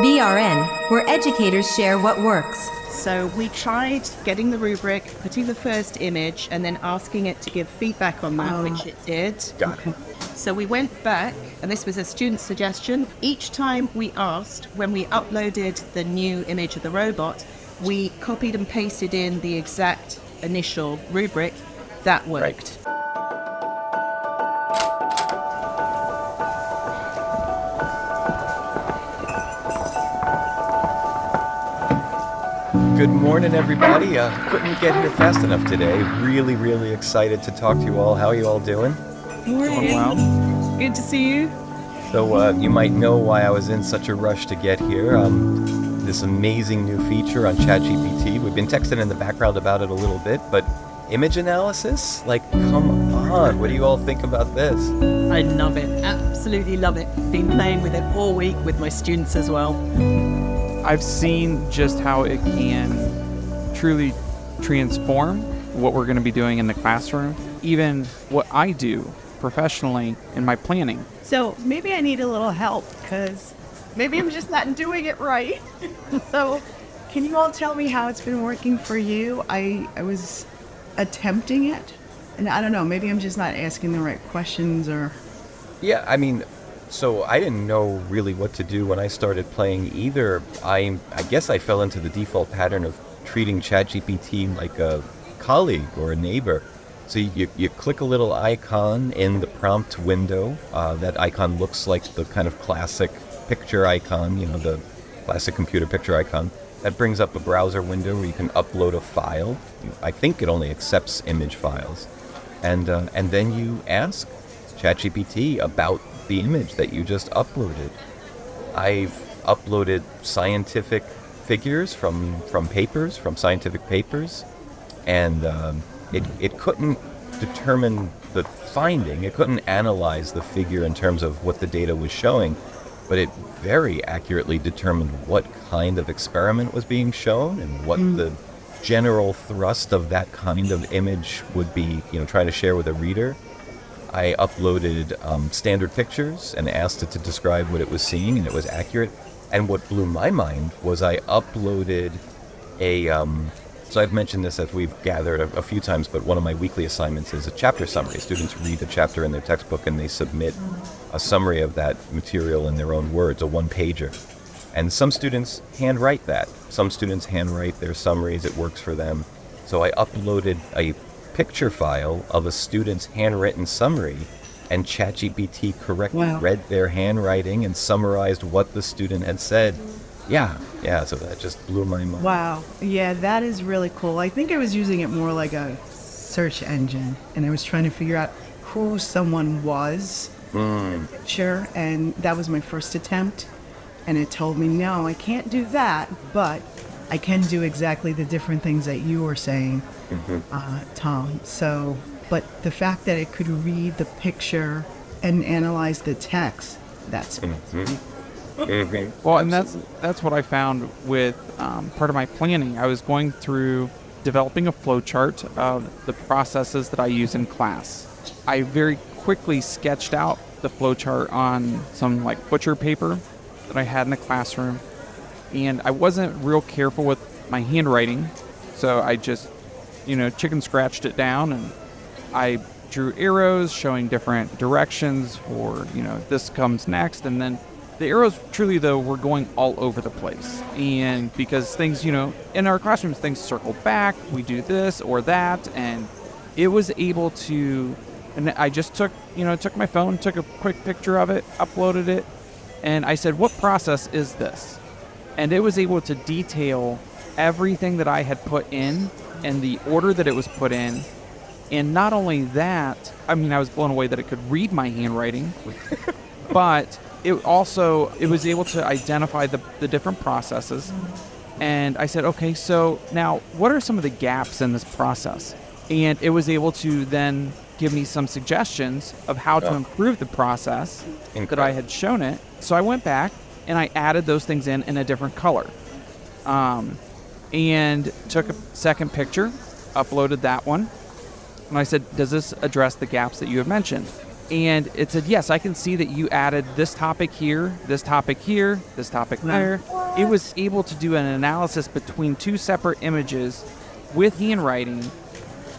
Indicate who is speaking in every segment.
Speaker 1: BRN, where educators share what works.
Speaker 2: So we tried getting the rubric, putting the first image, and then asking it to give feedback on that, which it did.
Speaker 3: Got it.
Speaker 2: So we went back, and this was a student suggestion. Each time we asked, when we uploaded the new image of the robot, we copied and pasted in the exact initial rubric. That worked.
Speaker 3: Right. Good morning, everybody. Couldn't get here fast enough today. Really, really excited to talk to you all. How are you all doing?
Speaker 2: Morning.
Speaker 4: Well,
Speaker 2: Good to see you.
Speaker 3: So you might know why I was in such a rush to get here. This amazing new feature on ChatGPT. We've been texting in the background about it a little bit, but image analysis? Like, come on. What do you all think about this?
Speaker 2: I love it. Absolutely love it. Been playing with it all week with my students as well.
Speaker 4: I've seen just how it can truly transform what we're going to be doing in the classroom, even what I do professionally in my planning.
Speaker 5: So maybe I need a little help because maybe I'm just not doing it right. So can you all tell me how it's been working for you? I was attempting it, and I don't know, maybe I'm just not asking the right questions or...
Speaker 3: Yeah, I mean, so I didn't know really what to do when I started playing either. I guess I fell into the default pattern of treating ChatGPT like a colleague or a neighbor. So you click a little icon in the prompt window. That icon looks like the kind of classic picture icon, you know, the classic computer picture icon. That brings up a browser window where you can upload a file. I think it only accepts image files. And then you ask ChatGPT about the image that you just uploaded. I've uploaded scientific figures from papers, from scientific papers, and it couldn't determine the finding. It couldn't analyze the figure in terms of what the data was showing, but it very accurately determined what kind of experiment was being shown and what the general thrust of that kind of image would be, you know, trying to share with a reader. I uploaded standard pictures and asked it to describe what it was seeing, and it was accurate. And what blew my mind was I uploaded a... So I've mentioned this as we've gathered a few times, but one of my weekly assignments is a chapter summary. Students read the chapter in their textbook and they submit a summary of that material in their own words, a one-pager. And some students handwrite that. Some students handwrite their summaries. It works for them. So I uploaded a picture file of a student's handwritten summary, and ChatGPT correctly read their handwriting and summarized what the student had said. Yeah, so that just blew my mind.
Speaker 5: Wow. Yeah, that is really cool. I think I was using it more like a search engine, and I was trying to figure out who someone was in the picture, and that was my first attempt. And it told me, no, I can't do that, but I can do exactly the different things that you were saying, Tom. So, but the fact that it could read the picture and analyze the text, that's
Speaker 4: Well, and that's what I found with part of my planning. I was going through developing a flowchart of the processes that I use in class. I very quickly sketched out the flowchart on some like butcher paper that I had in the classroom, and I wasn't real careful with my handwriting, so I just, chicken scratched it down, and I drew arrows showing different directions for, this comes next, and then the arrows truly, though, were going all over the place. And because things, in our classrooms, things circle back, we do this or that, and it was able to, and I just took my phone, took a quick picture of it, uploaded it, and I said, what process is this? And it was able to detail everything that I had put in and the order that it was put in. And not only that, I was blown away that it could read my handwriting, but it was able to identify the different processes. And I said, okay, so now what are some of the gaps in this process? And it was able to then give me some suggestions of how to improve the process that I had shown it. So I went back and I added those things in a different color. And took a second picture, uploaded that one. And I said, does this address the gaps that you have mentioned? And it said, yes, I can see that you added this topic here, this topic here, this topic there. It was able to do an analysis between two separate images with handwriting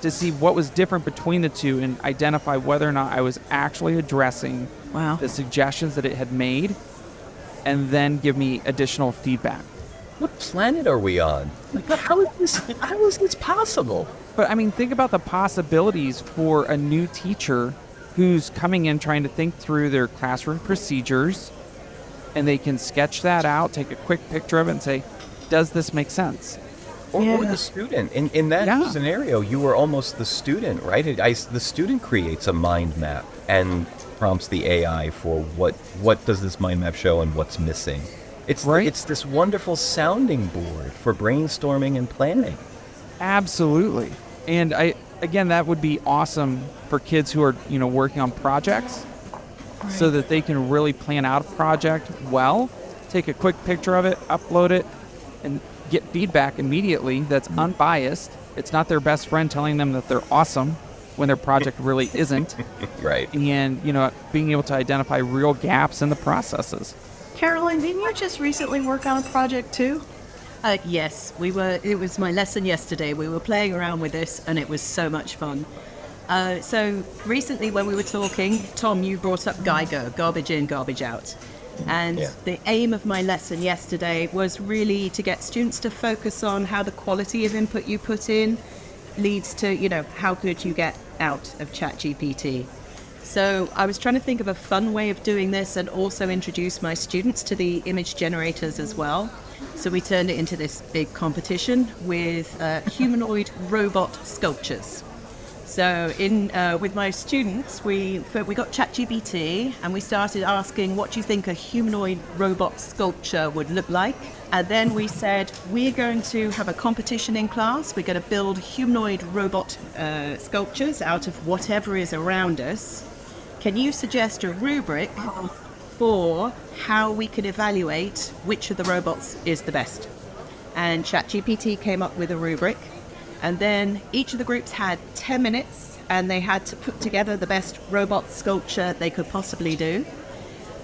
Speaker 4: to see what was different between the two and identify whether or not I was actually addressing the suggestions that it had made, and then give me additional feedback.
Speaker 3: What planet are we on? Like, how is this possible?
Speaker 4: But I mean, think about the possibilities for a new teacher who's coming in trying to think through their classroom procedures, and they can sketch that out, take a quick picture of it, and say, does this make sense?
Speaker 3: Or the student. In that scenario, you were almost the student, right? The student creates a mind map and prompts the AI for what does this mind map show and what's missing. It's this wonderful sounding board for brainstorming and planning.
Speaker 4: Absolutely. And again, that would be awesome for kids who are, working on projects, so that they can really plan out a project well, take a quick picture of it, upload it, and get feedback immediately that's unbiased. It's not their best friend telling them that they're awesome when their project really isn't.
Speaker 3: Right.
Speaker 4: And, being able to identify real gaps in the processes.
Speaker 5: Caroline, didn't you just recently work on a project too?
Speaker 2: Yes, it was my lesson yesterday. We were playing around with this and it was so much fun. So recently when we were talking, Tom, you brought up GIGO, garbage in, garbage out. And the aim of my lesson yesterday was really to get students to focus on how the quality of input you put in leads to, how good you get out of ChatGPT. So I was trying to think of a fun way of doing this and also introduce my students to the image generators as well. So we turned it into this big competition with humanoid robot sculptures. So with my students, we got ChatGPT and we started asking, what do you think a humanoid robot sculpture would look like? And then we said, we're going to have a competition in class. We're going to build humanoid robot sculptures out of whatever is around us. Can you suggest a rubric for how we could evaluate which of the robots is the best? And ChatGPT came up with a rubric. And then each of the groups had 10 minutes and they had to put together the best robot sculpture they could possibly do.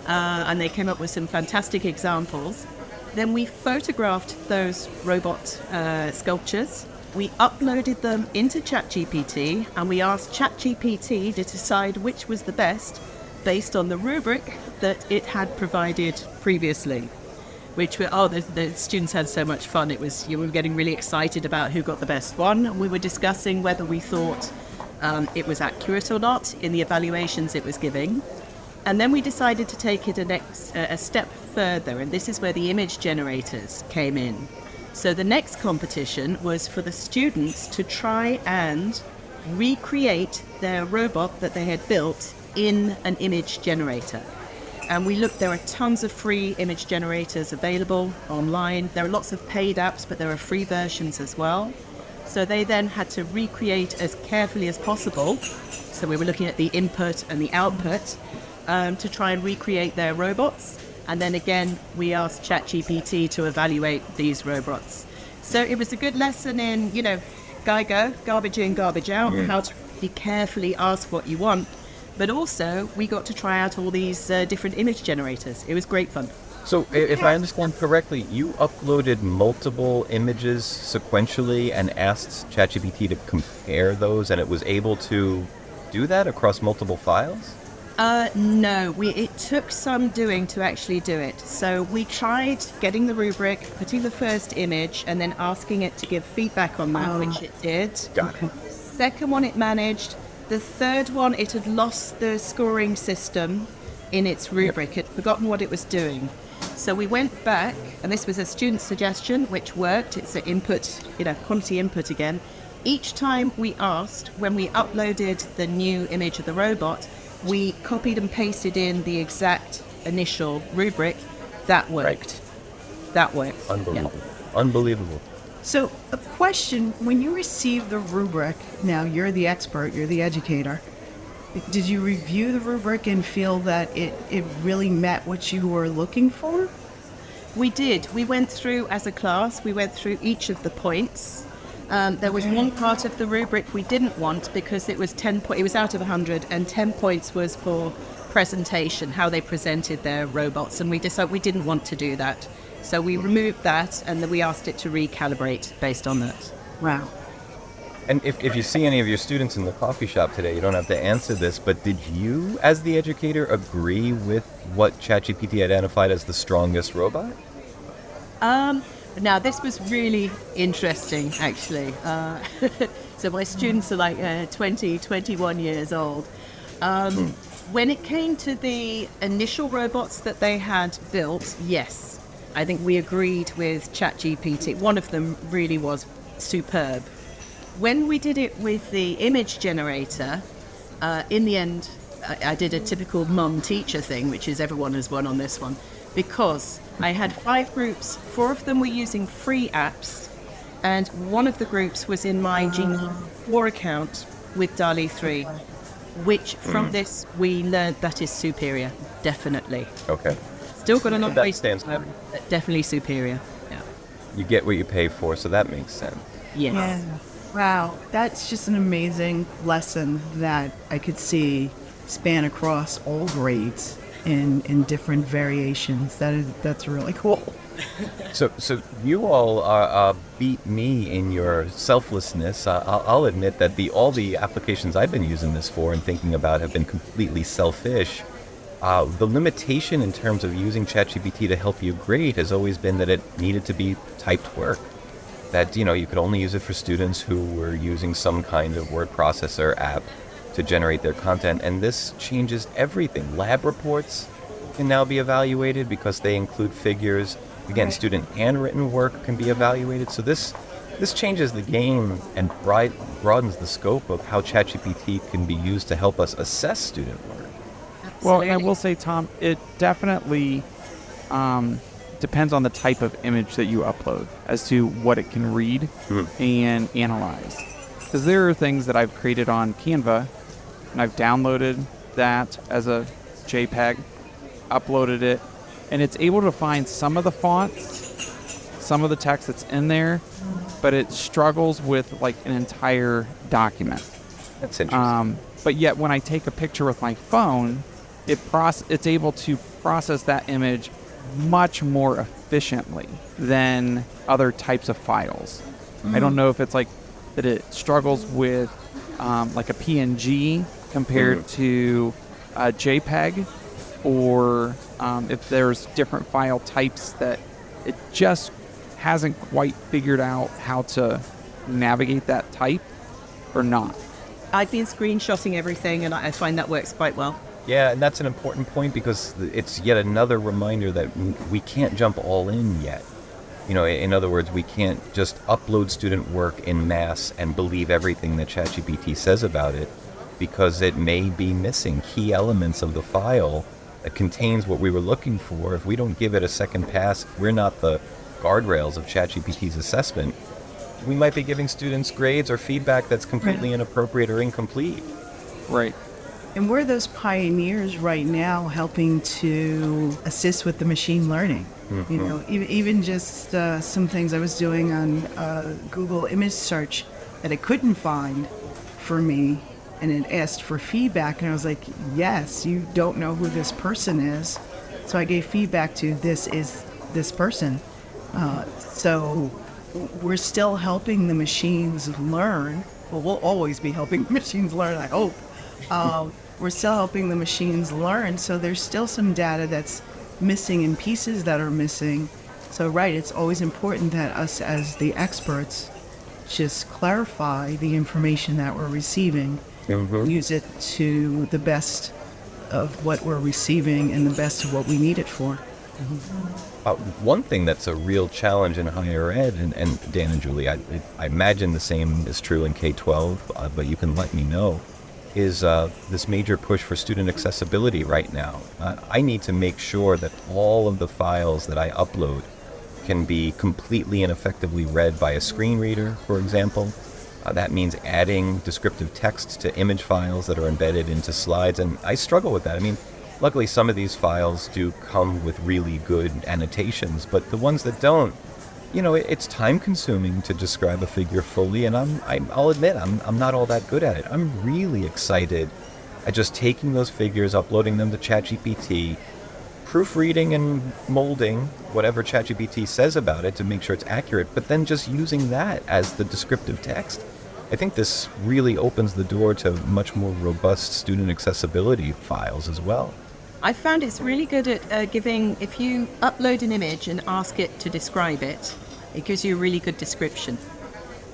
Speaker 2: And they came up with some fantastic examples. Then we photographed those robot sculptures. We uploaded them into ChatGPT and we asked ChatGPT to decide which was the best based on the rubric that it had provided previously. The students had so much fun. You were getting really excited about who got the best one. We were discussing whether we thought it was accurate or not in the evaluations it was giving. And then we decided to take it a step further, and this is where the image generators came in. So the next competition was for the students to try and recreate their robot that they had built in an image generator. And we looked, there are tons of free image generators available online. There are lots of paid apps, but there are free versions as well. So they then had to recreate as carefully as possible. So we were looking at the input and the output to try and recreate their robots. And then again, we asked ChatGPT to evaluate these robots. So it was a good lesson in, GIGO, garbage in, garbage out, how to be carefully ask what you want. But also, we got to try out all these different image generators. It was great fun.
Speaker 3: So if I understand correctly, you uploaded multiple images sequentially and asked ChatGPT to compare those, and it was able to do that across multiple files?
Speaker 2: No, it took some doing to actually do it. So we tried getting the rubric, putting the first image, and then asking it to give feedback on that, which it did.
Speaker 3: Got it.
Speaker 2: Second one it managed. The third one, it had lost the scoring system in its rubric. It had forgotten what it was doing. So we went back, and this was a student suggestion, which worked. It's an input, quantity input again. Each time we asked, when we uploaded the new image of the robot, we copied and pasted in the exact initial rubric. That worked.
Speaker 3: Right.
Speaker 2: That worked.
Speaker 3: Unbelievable. Yeah. Unbelievable.
Speaker 5: So a question, when you received the rubric, now you're the expert, you're the educator, did you review the rubric and feel that it really met what you were looking for?
Speaker 2: We did. We went through, as a class, we went through each of the points. There was one part of the rubric we didn't want because it was 10 it was out of 100, and 10 points was for presentation, how they presented their robots, and we decided we didn't want to do that. So we removed that, and then we asked it to recalibrate based on that.
Speaker 5: Wow.
Speaker 3: And if you see any of your students in the coffee shop today, you don't have to answer this, but did you, as the educator, agree with what ChatGPT identified as the strongest robot?
Speaker 2: Now, this was really interesting, actually. So my students are like 20, 21 years old. When it came to the initial robots that they had built, yes, I think we agreed with ChatGPT. One of them really was superb. When we did it with the image generator, in the end, I did a typical mum-teacher thing, which is everyone has won on this one, because I had 5 groups. 4 of them were using free apps, and one of the groups was in my Geology 4 account with DALL-E 3, which from this we learned that is superior, definitely.
Speaker 3: Okay.
Speaker 2: Still got enough
Speaker 3: That
Speaker 2: ways,
Speaker 3: stands
Speaker 2: but definitely superior. Yeah.
Speaker 3: You get what you pay for, so that makes sense.
Speaker 2: Yes.
Speaker 5: Yeah. Wow. That's just an amazing lesson that I could see span across all grades in different variations. That's really cool.
Speaker 3: So you all beat me in your selflessness. I'll admit that all the applications I've been using this for and thinking about have been completely selfish. The limitation in terms of using ChatGPT to help you grade has always been that it needed to be typed work. That, you could only use it for students who were using some kind of word processor app to generate their content. And this changes everything. Lab reports can now be evaluated because they include figures. Again, student handwritten work can be evaluated. So this changes the game and broadens the scope of how ChatGPT can be used to help us assess student work.
Speaker 4: Well, I will say, Tom, it definitely depends on the type of image that you upload as to what it can read and analyze. Because there are things that I've created on Canva, and I've downloaded that as a JPEG, uploaded it, and it's able to find some of the fonts, some of the text that's in there, but it struggles with like an entire document.
Speaker 3: That's interesting.
Speaker 4: But yet when I take a picture with my phone, it's able to process that image much more efficiently than other types of files. I don't know if it's like that it struggles with like a PNG compared to a JPEG, or if there's different file types that it just hasn't quite figured out how to navigate that type or not.
Speaker 2: I've been screenshotting everything, and I find that works quite well.
Speaker 3: Yeah, and that's an important point because it's yet another reminder that we can't jump all in yet. In other words, we can't just upload student work in mass and believe everything that ChatGPT says about it, because it may be missing key elements of the file that contains what we were looking for. If we don't give it a second pass, if we're not the guardrails of ChatGPT's assessment, we might be giving students grades or feedback that's completely inappropriate or incomplete.
Speaker 4: Right.
Speaker 5: And we're those pioneers right now helping to assist with the machine learning. Even just some things I was doing on Google image search that it couldn't find for me, and it asked for feedback, and I was like, yes, you don't know who this person is. So I gave feedback to this person. So we're still helping the machines learn. Well, we'll always be helping the machines learn, I hope. We're still helping the machines learn, so there's still some data that's missing and pieces that are missing. So, it's always important that us as the experts just clarify the information that we're receiving, use it to the best of what we're receiving and the best of what we need it for.
Speaker 3: One thing that's a real challenge in higher ed, and Dan and Julie, I imagine the same is true in K-12, but you can let me know, is this major push for student accessibility right now. I need to make sure that all of the files that I upload can be completely and effectively read by a screen reader, for example. That means adding descriptive text to image files that are embedded into slides, and I struggle with that. I mean, luckily some of these files do come with really good annotations, but the ones that don't, it's time consuming to describe a figure fully, and I'll admit, I'm not all that good at it. I'm really excited at just taking those figures, uploading them to ChatGPT, proofreading and molding whatever ChatGPT says about it to make sure it's accurate, but then just using that as the descriptive text. I think this really opens the door to much more robust student accessibility files as well.
Speaker 2: I found it's really good at giving, if you upload an image and ask it to describe it, it gives you a really good description.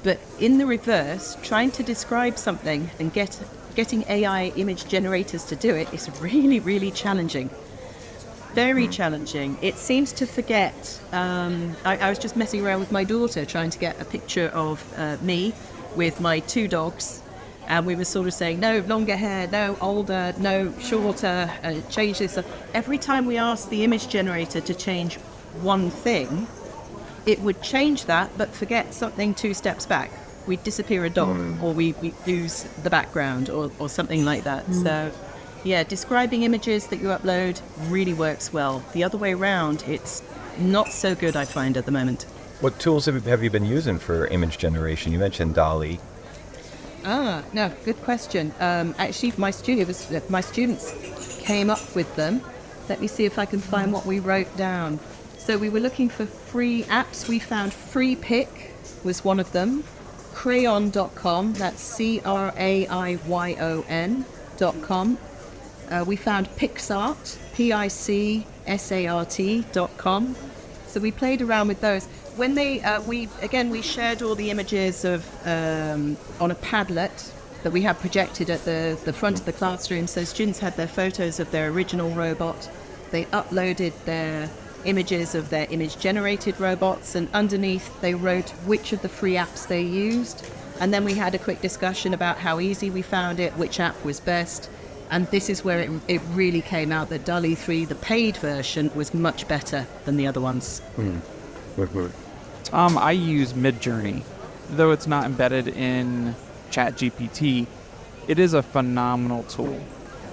Speaker 2: But in the reverse, trying to describe something and getting AI image generators to do it is really, really challenging. Very challenging. It seems to forget. I was just messing around with my daughter trying to get a picture of me with my 2 dogs. And we were sort of saying, no, longer hair, no, older, no, shorter, change this. Every time we asked the image generator to change one thing, it would change that, but forget something 2 steps back. We'd disappear a dog, or we lose the background, or something like that. So, yeah, describing images that you upload really works well. The other way around, it's not so good, I find, at the moment.
Speaker 3: What tools have you been using for image generation? You mentioned DALL-E.
Speaker 2: No, good question. Actually, my students came up with them. Let me see if I can find what we wrote down. So we were looking for free apps. We found Freepik was one of them. Craiyon.com, that's Craiyon.com. We found Picsart, Picsart.com. So we played around with those. When we shared all the images of on a Padlet that we had projected at the front of the classroom. So students had their photos of their original robot. They uploaded their images of their image-generated robots, and underneath they wrote which of the free apps they used. And then we had a quick discussion about how easy we found it, which app was best. And this is where it really came out that DALL-E 3, the paid version, was much better than the other ones.
Speaker 4: Tom, I use Midjourney. Though it's not embedded in ChatGPT, it is a phenomenal tool.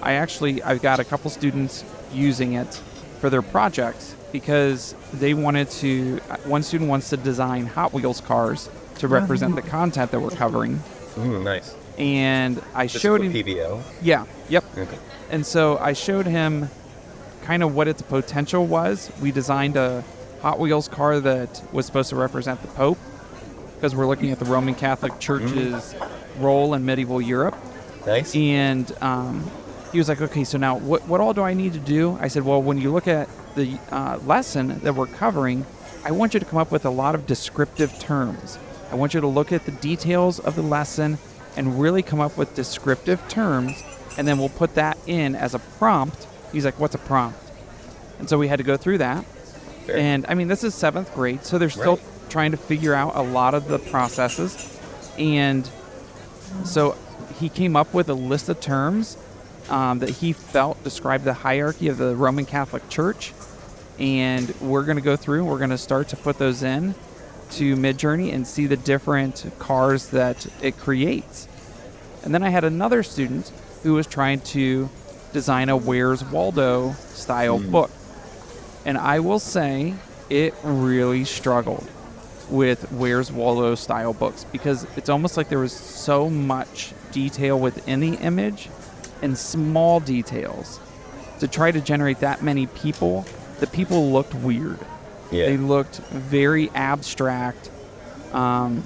Speaker 4: I've got a couple students using it for their projects because one student wants to design Hot Wheels cars to represent the content that we're covering.
Speaker 3: Nice.
Speaker 4: And I showed him
Speaker 3: PBL.
Speaker 4: Yeah, yep.
Speaker 3: Okay.
Speaker 4: And so I showed him kind of what its potential was. We designed a Hot Wheels car that was supposed to represent the Pope, because we're looking at the Roman Catholic Church's role in medieval Europe.
Speaker 3: Nice.
Speaker 4: And he was like, okay, so now what all do I need to do? I said, well, when you look at the lesson that we're covering, I want you to come up with a lot of descriptive terms. I want you to look at the details of the lesson and really come up with descriptive terms, and then we'll put that in as a prompt. He's like, what's a prompt? And so we had to go through that.
Speaker 3: Fair.
Speaker 4: And I mean, this is 7th grade, so they're still trying to figure out a lot of the processes. And so he came up with a list of terms that he felt described the hierarchy of the Roman Catholic Church. And we're going to go through, we're going to start to put those in to Midjourney and see the different cars that it creates. And then I had another student who was trying to design a Where's Waldo style book. And I will say it really struggled with Where's Waldo style books, because it's almost like there was so much detail within the image and small details. To try to generate that many people, the people looked weird.
Speaker 3: Yeah.
Speaker 4: They looked very abstract. And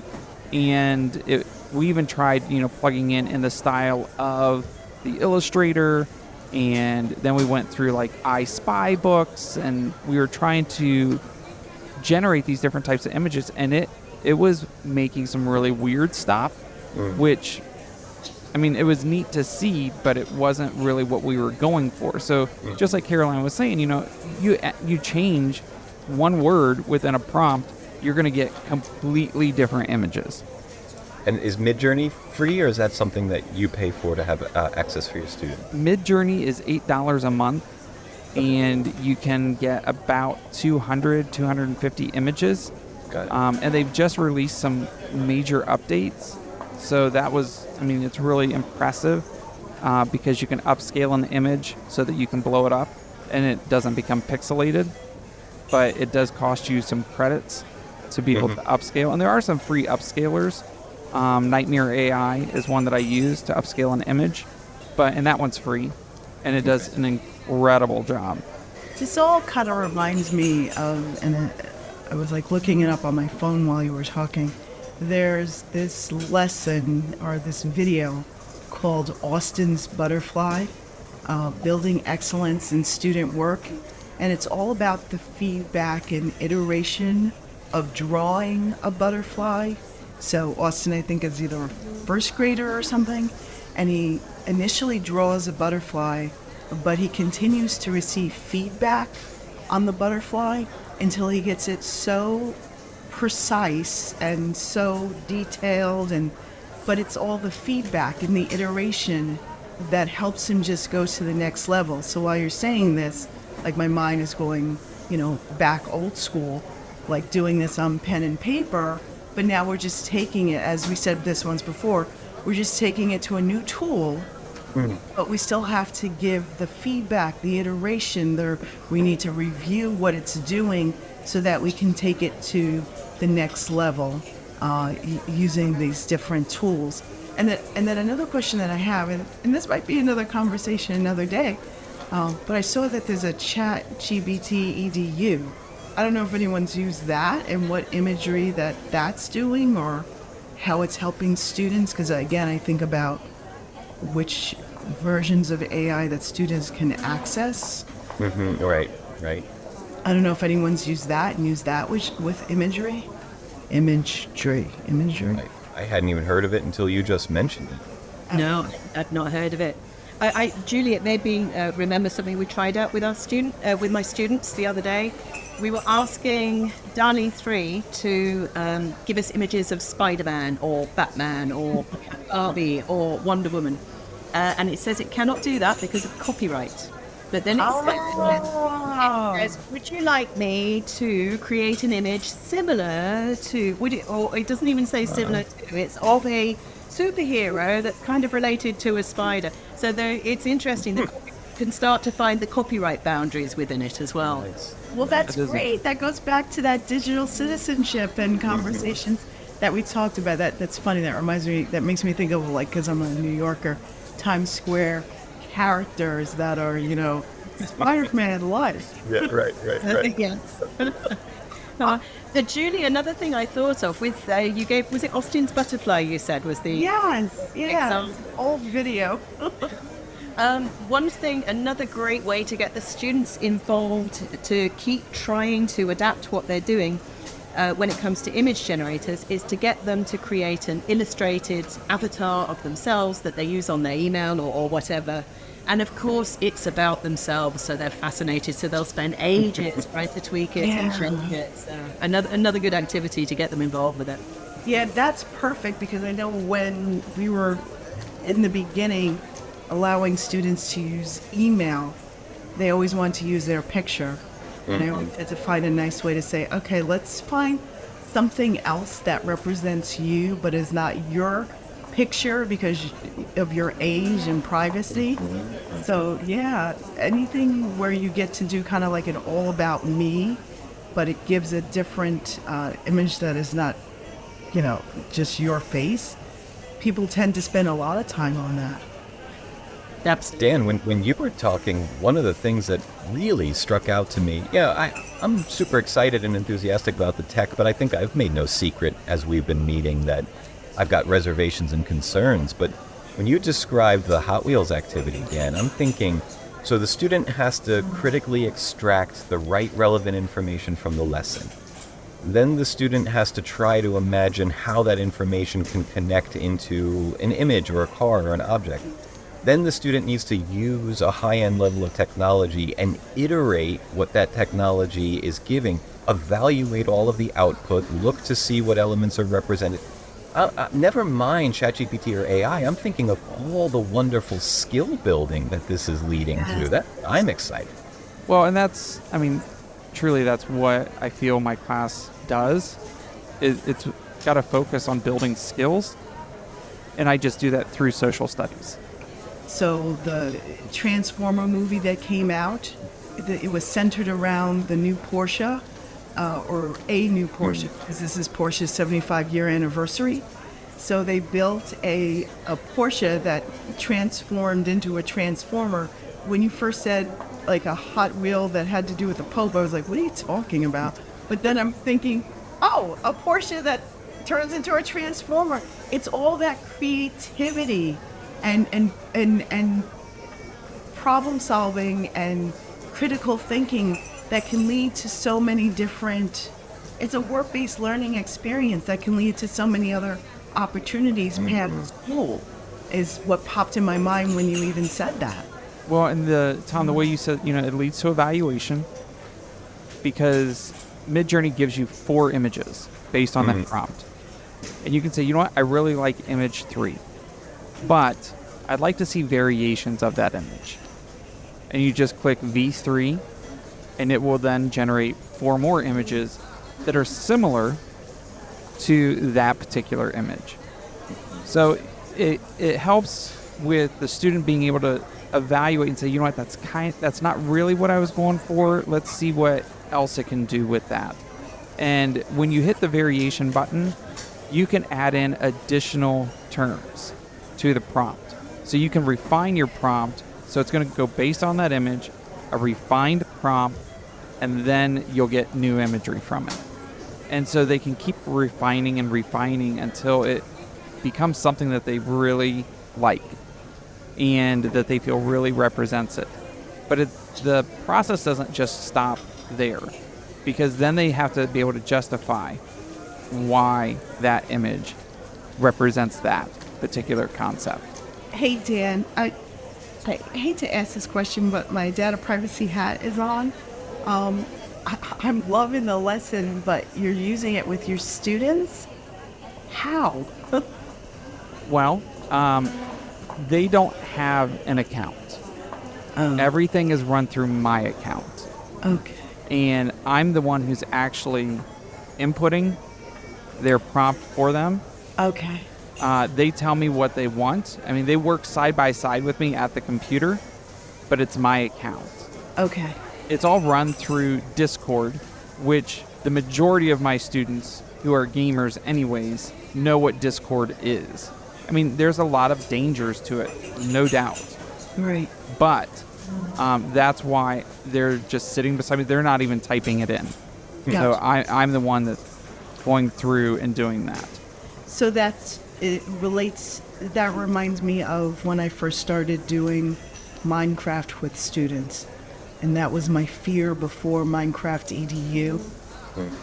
Speaker 4: we even tried, plugging in the style of the illustrator. And then we went through like I Spy books, and we were trying to generate these different types of images, and it was making some really weird stuff, which, I mean, it was neat to see, but it wasn't really what we were going for. So just like Caroline was saying, you change one word within a prompt, you're going to get completely different images.
Speaker 3: And is Midjourney free, or is that something that you pay for to have access for your student?
Speaker 4: Midjourney is $8 a month, and you can get about 250 images.
Speaker 3: Got it.
Speaker 4: And they've just released some major updates. So that was, it's really impressive because you can upscale an image so that you can blow it up and it doesn't become pixelated, but it does cost you some credits. to be able to upscale. And there are some free upscalers. Nightmare AI is one that I use to upscale an image, and that one's free, and it does an incredible job.
Speaker 5: This all kind of reminds me of, and I was like looking it up on my phone while you were talking. There's this lesson or this video called Austin's Butterfly, Building Excellence in Student Work. And it's all about the feedback and iteration of drawing a butterfly. So Austin, I think, is either a first grader or something. And he initially draws a butterfly, but he continues to receive feedback on the butterfly until he gets it so precise and so detailed, but it's all the feedback and the iteration that helps him just go to the next level. So while you're saying this, like my mind is going, back old school, like doing this on pen and paper, but now we're just taking it, as we said this once before, we're just taking it to a new tool. But we still have to give the feedback, the iteration. We need to review what it's doing so that we can take it to the next level using these different tools. And then another question that I have, and this might be another conversation another day, but I saw that there's a ChatGPT EDU. I don't know if anyone's used that and what imagery that's doing or how it's helping students, because again, I think about which versions of AI that students can access.
Speaker 3: Right.
Speaker 5: I don't know if anyone's used that with imagery. Imagery.
Speaker 3: I hadn't even heard of it until you just mentioned it.
Speaker 2: No, I've not heard of it. Juliet, maybe remember something we tried out with with my students the other day. We were asking DALL-E 3 to give us images of Spider-Man or Batman or Barbie or Wonder Woman. And it says it cannot do that because of copyright. But then it says, would you like me to create an image similar to, or it doesn't even say similar to, it's of a superhero that's kind of related to a spider. So it's interesting that you can start to find the copyright boundaries within it as well.
Speaker 3: Nice.
Speaker 5: Well, that's great. That goes back to that digital citizenship and conversations that we talked about. That's funny. That makes me think of, like, because I'm a New Yorker, Times Square characters that are, Spider-Man life.
Speaker 3: Yeah, right.
Speaker 2: Yes. Julie, another thing I thought of with you gave, was it Austin's Butterfly you said was the
Speaker 5: yeah, old video.
Speaker 2: One thing, another great way to get the students involved to keep trying to adapt what they're doing when it comes to image generators is to get them to create an illustrated avatar of themselves that they use on their email or whatever. And of course, it's about themselves, so they're fascinated. So they'll spend ages trying to tweak it and change it. So another good activity to get them involved with it.
Speaker 5: Yeah, that's perfect, because I know when we were in the beginning allowing students to use email, they always want to use their picture. And I always had to find a nice way to say, okay, let's find something else that represents you but is not your picture because of your age and privacy. So yeah, anything where you get to do kind of like an all about me, but it gives a different image that is not, just your face. People tend to spend a lot of time on that.
Speaker 3: Dan, when you were talking, one of the things that really struck out to me, I'm super excited and enthusiastic about the tech, but I think I've made no secret as we've been meeting that I've got reservations and concerns. But when you described the Hot Wheels activity, Dan, I'm thinking, so the student has to critically extract the right relevant information from the lesson. Then the student has to try to imagine how that information can connect into an image or a car or an object. Then the student needs to use a high-end level of technology and iterate what that technology is giving, evaluate all of the output, look to see what elements are represented. Never mind ChatGPT or AI, I'm thinking of all the wonderful skill building that this is leading to. I'm excited.
Speaker 4: Well, and truly that's what I feel my class does. It's got to focus on building skills, and I just do that through social studies.
Speaker 5: So the Transformer movie that came out, it was centered around the new Porsche. or a new Porsche, because this is Porsche's 75-year anniversary. So they built a Porsche that transformed into a transformer. When you first said like a Hot Wheel that had to do with a Pope, I was like, what are you talking about? But then I'm thinking, oh, a Porsche that turns into a transformer. It's all that creativity and problem solving and critical thinking that can lead to so many different, it's a work-based learning experience that can lead to so many other opportunities past school, is what popped in my mind when you even said that.
Speaker 4: Well, and Tom, the way you said, it leads to evaluation, because Midjourney gives you 4 images based on that prompt. And you can say, you know what, I really like image 3, but I'd like to see variations of that image. And you just click V3, and it will then generate 4 more images that are similar to that particular image. So it helps with the student being able to evaluate and say, you know what, that's not really what I was going for. Let's see what else it can do with that. And when you hit the variation button, you can add in additional terms to the prompt. So you can refine your prompt. So it's going to go based on that image, a refined prompt, and then you'll get new imagery from it. And so they can keep refining and refining until it becomes something that they really like and that they feel really represents it. But the process doesn't just stop there, because then they have to be able to justify why that image represents that particular concept.
Speaker 5: Hey, Dan, I hate to ask this question, but my data privacy hat is on. I'm loving the lesson, but you're using it with your students? How?
Speaker 4: Well, they don't have an account. Everything is run through my account.
Speaker 5: Okay.
Speaker 4: And I'm the one who's actually inputting their prompt for them.
Speaker 5: Okay.
Speaker 4: They tell me what they want. I mean, they work side by side with me at the computer, but it's my account.
Speaker 5: Okay.
Speaker 4: It's all run through Discord, which the majority of my students who are gamers anyways know what Discord is. I mean, there's a lot of dangers to it, no doubt.
Speaker 5: Right.
Speaker 4: But that's why they're just sitting beside me. They're not even typing it in.
Speaker 5: Gotcha.
Speaker 4: So I'm the one that's going through and doing that.
Speaker 5: So that reminds me of when I first started doing Minecraft with students. And that was my fear before Minecraft EDU.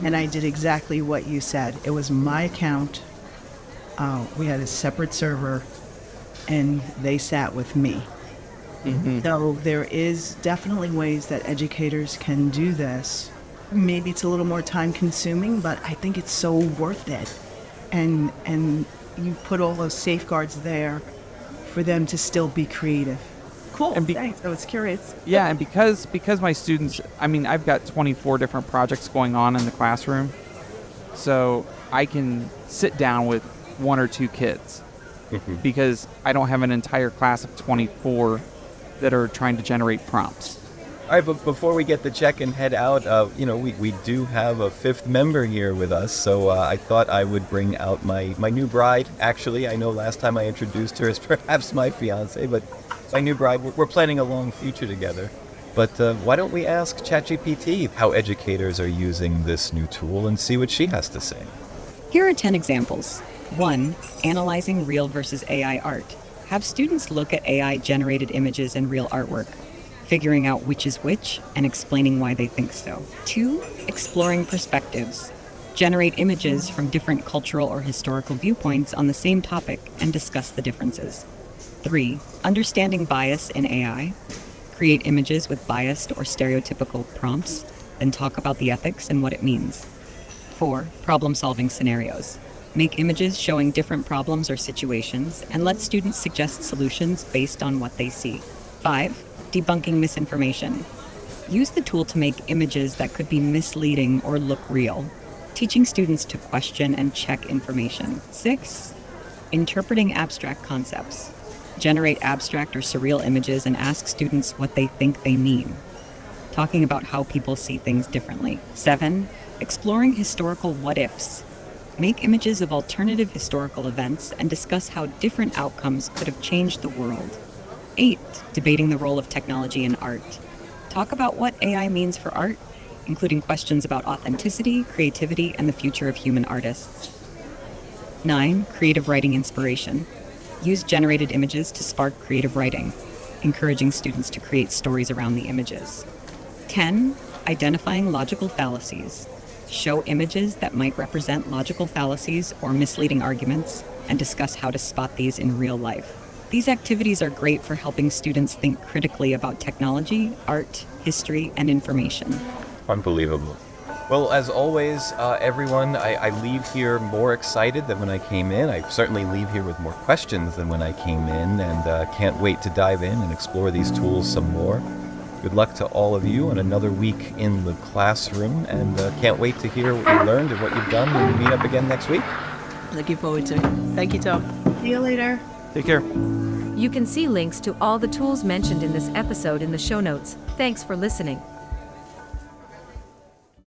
Speaker 5: And I did exactly what you said. It was my account. We had a separate server, and they sat with me. Mm-hmm. So there is definitely ways that educators can do this. Maybe it's a little more time consuming, but I think it's so worth it. And you put all those safeguards there for them to still be creative. Cool. And thanks. I was curious.
Speaker 4: Yeah, and because my students, I mean, I've got 24 different projects going on in the classroom, so I can sit down with 1 or 2 kids because I don't have an entire class of 24 that are trying to generate prompts.
Speaker 3: All right, but before we get the check and head out, we do have a 5th member here with us, so I thought I would bring out my new bride. Actually, I know last time I introduced her as perhaps my fiance, but my new bride. We're planning a long future together. But why don't we ask ChatGPT how educators are using this new tool and see what she has to say?
Speaker 6: Here are 10 examples. 1. Analyzing real versus AI art. Have students look at AI-generated images and real artwork, figuring out which is which and explaining why they think so. 2. Exploring perspectives. Generate images from different cultural or historical viewpoints on the same topic and discuss the differences. 3. Understanding bias in AI. Create images with biased or stereotypical prompts, then talk about the ethics and what it means. 4. Problem-solving scenarios. Make images showing different problems or situations, and let students suggest solutions based on what they see. 5. Debunking misinformation. Use the tool to make images that could be misleading or look real, teaching students to question and check information. 6. Interpreting abstract concepts. Generate abstract or surreal images and ask students what they think they mean, talking about how people see things differently. 7. exploring historical what-ifs. Make images of alternative historical events and discuss how different outcomes could have changed the world. 8. Debating the role of technology in art. Talk about what AI means for art, including questions about authenticity, creativity, and the future of human artists. 9. Creative writing inspiration. Use generated images to spark creative writing, encouraging students to create stories around the images. 10. Identifying logical fallacies. Show images that might represent logical fallacies or misleading arguments, and discuss how to spot these in real life. These activities are great for helping students think critically about technology, art, history, and information.
Speaker 3: Unbelievable. Well, as always, everyone, I leave here more excited than when I came in. I certainly leave here with more questions than when I came in, and can't wait to dive in and explore these tools some more. Good luck to all of you on another week in the classroom, and can't wait to hear what you learned and what you've done when we meet up again next week.
Speaker 2: Looking forward to it. Thank you, Tom.
Speaker 5: See you later.
Speaker 4: Take care.
Speaker 1: You can see links to all the tools mentioned in this episode in the show notes. Thanks for listening.